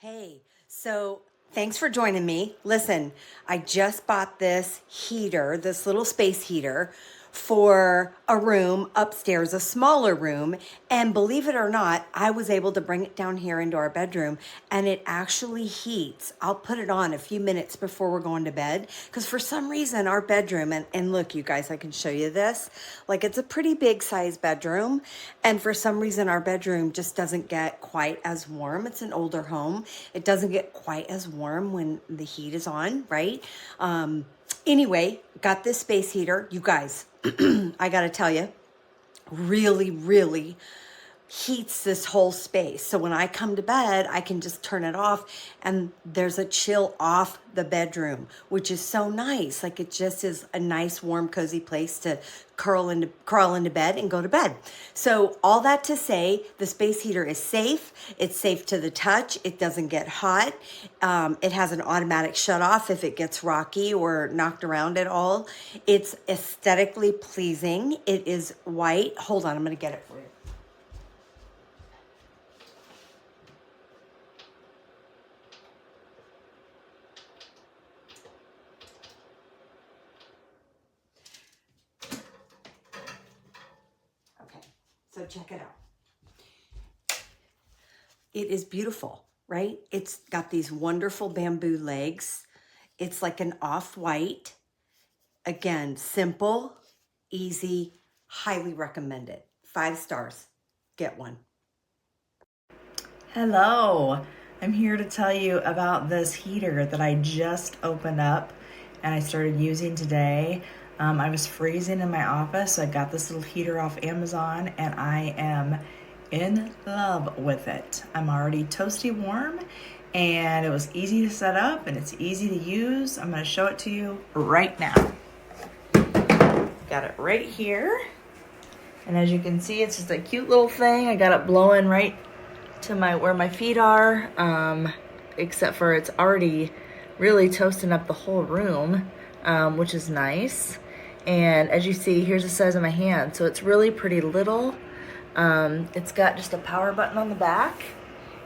Hey, so thanks for joining me. Listen, I just bought this heater, this little space heater for a room upstairs, a smaller room. And believe it or not, I was able to bring it down here into our bedroom and it actually heats. I'll put it on a few minutes before we're going to bed because for some reason our bedroom, and look, you guys, I can show you this, like it's a pretty big size bedroom. And for some reason our bedroom just doesn't get quite as warm. It's an older home. It doesn't get quite as warm when the heat is on, right? Anyway, got this space heater. You guys, I gotta tell you, really heats this whole space. So when I come to bed, I can just turn it off and there's a chill off the bedroom, which is so nice. Like it just is a nice, warm, cozy place to crawl into bed and go to bed. So all that to say, the space heater is safe. It's safe to the touch. It doesn't get hot. It has an automatic shut off if it gets rocky or knocked around at all. It's aesthetically pleasing. It is white. Hold on, I'm gonna get it for you. So check it out. It is beautiful, right? It's got these wonderful bamboo legs. It's like an off-white. Again, simple, easy, highly recommended. 5 stars. Get one. Hello, I'm here to tell you about this heater that I just opened up and I started using today. I was freezing in my office, so I got this little heater off Amazon and I am in love with it. I'm already toasty warm and it was easy to set up and it's easy to use. I'm going to show it to you right now. Got it right here. And as you can see, it's just a cute little thing. I got it blowing right to where my feet are, except for it's already really toasting up the whole room, which is nice. And as you see, here's the size of my hand, so it's really pretty little. It's got just a power button on the back,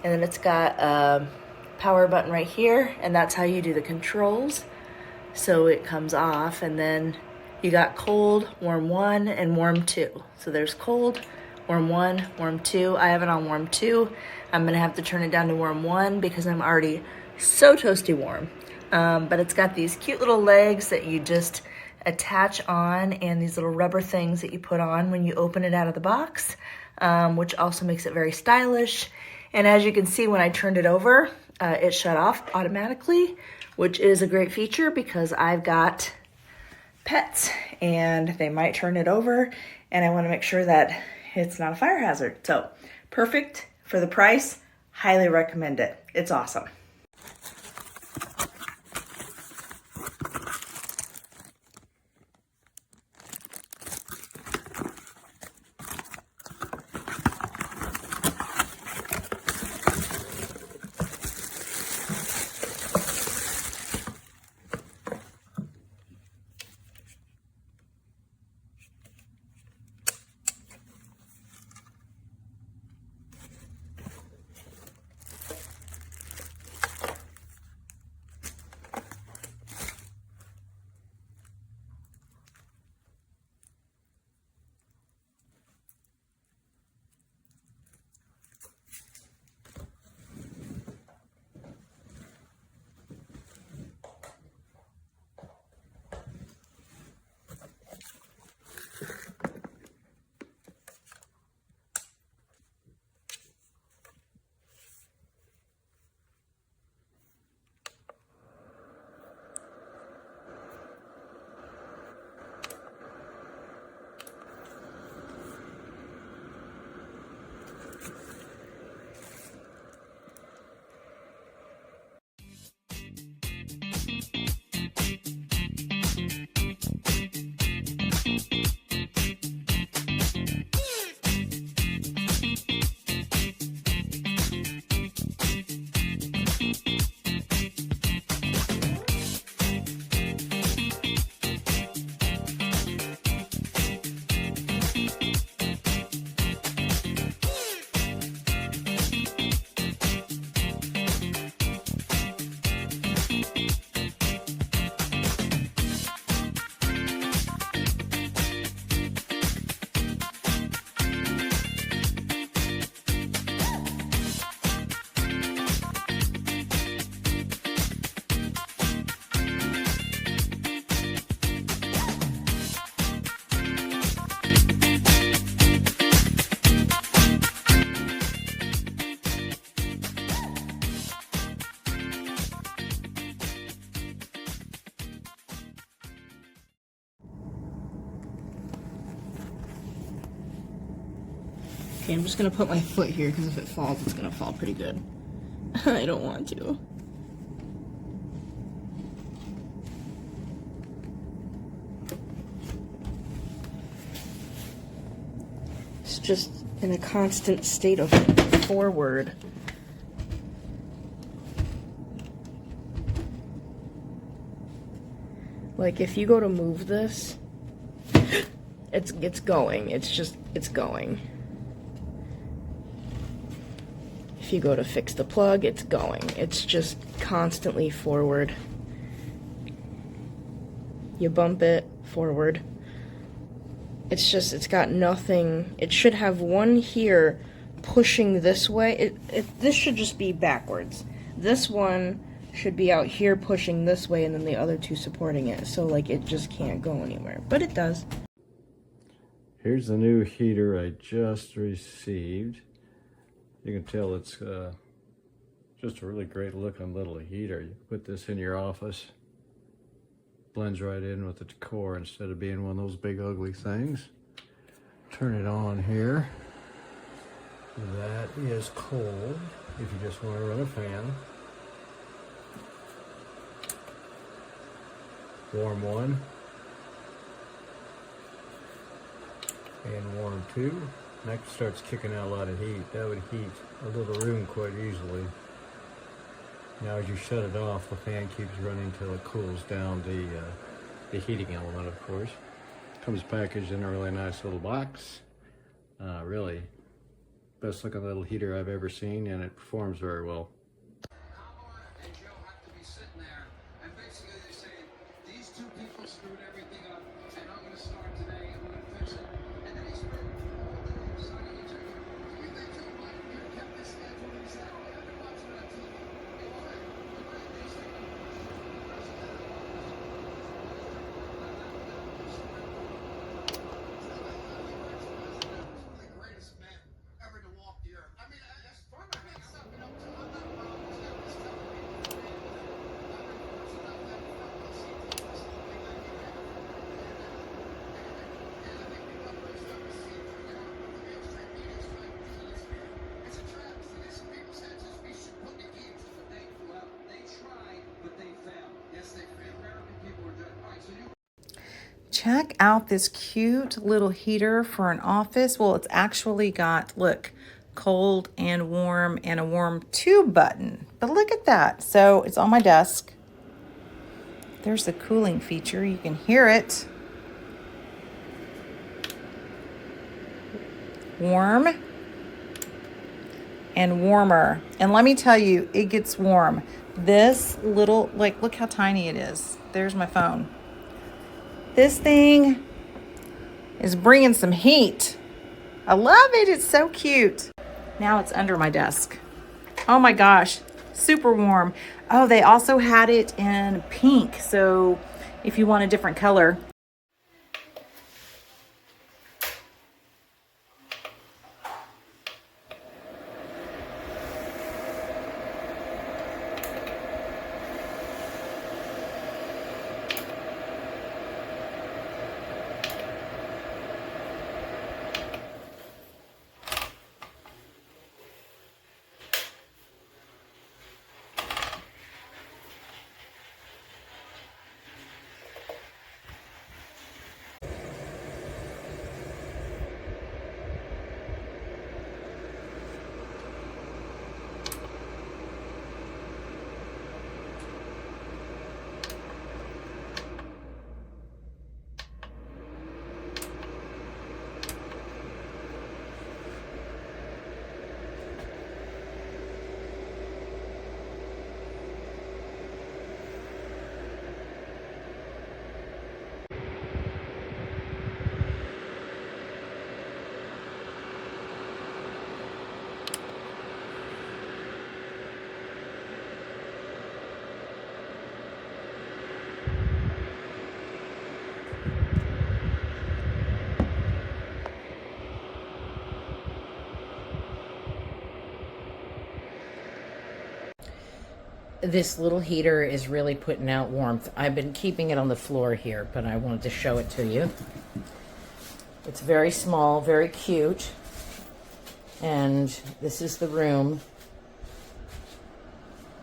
and then it's got a power button right here, and that's how you do the controls. So it comes off, and then you got cold, warm 1, and warm 2. So there's cold, warm 1, warm 2. I have it on warm 2. I'm gonna have to turn it down to warm 1 because I'm already so toasty warm. But it's got these cute little legs that you just attach on and these little rubber things that you put on when you open it out of the box, which also makes it very stylish. And as you can see, when I turned it over, it shut off automatically, which is a great feature because I've got pets and they might turn it over and I want to make sure that it's not a fire hazard. So perfect for the price. Highly recommend it. It's awesome. Okay, I'm just gonna put my foot here because if it falls, it's gonna fall pretty good. I don't want to. It's just in a constant state of forward. Like if you go to move this, it's going. It's going. If you go to fix the plug, it's going. It's just constantly forward. You bump it, forward. It's got nothing. It should have one here pushing this way. This should just be backwards. This one should be out here pushing this way, and then the other two supporting it. So like it just can't go anywhere, but it does. Here's the new heater I just received. You can tell it's just a really great looking little heater. You put this in your office, blends right in with the decor instead of being one of those big ugly things. Turn it on here. That is cold if you just want to run a fan. Warm one. And warm two. That starts kicking out a lot of heat. That would heat a little room quite easily. Now as you shut it off, the fan keeps running till it cools down the heating element, of course. Comes packaged in a really nice little box. Really best looking little heater I've ever seen, and it performs very well. Check out this cute little heater for an office. Well, it's actually got, look, cold and a warm tube button. But look at that. So it's on my desk. There's the cooling feature. You can hear it. Warm and warmer. And let me tell you, it gets warm. This little, like, look how tiny it is. There's my phone. This thing is bringing some heat. I love it. It's so cute. Now it's under my desk. Oh my gosh, super warm. Oh, they also had it in pink. So if you want a different color. This little heater is really putting out warmth. I've been keeping it on the floor here, but I wanted to show it to you. It's very small, very cute. And this is the room.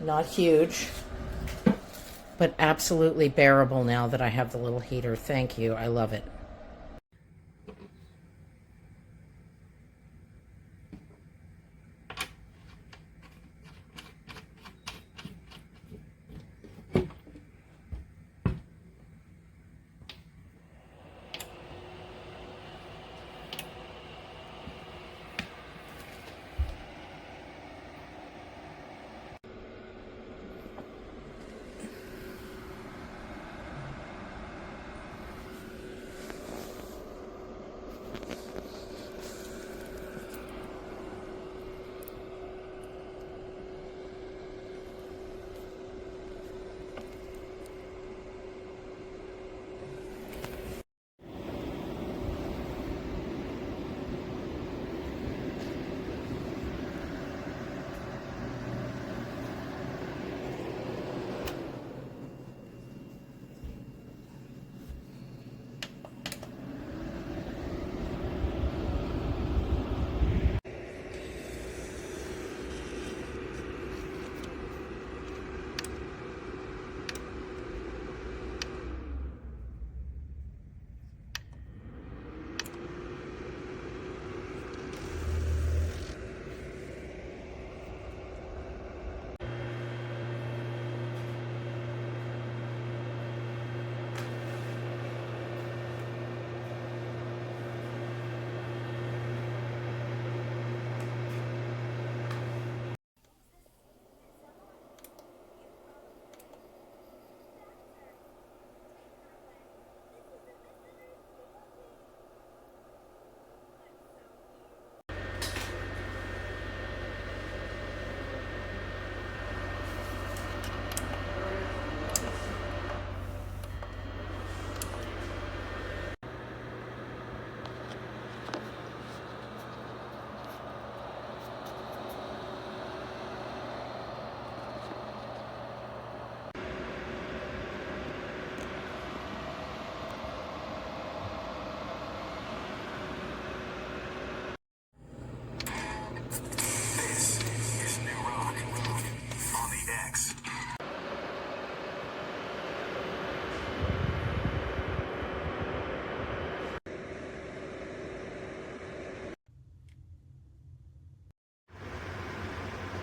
Not huge, but absolutely bearable now that I have the little heater. Thank you. I love it.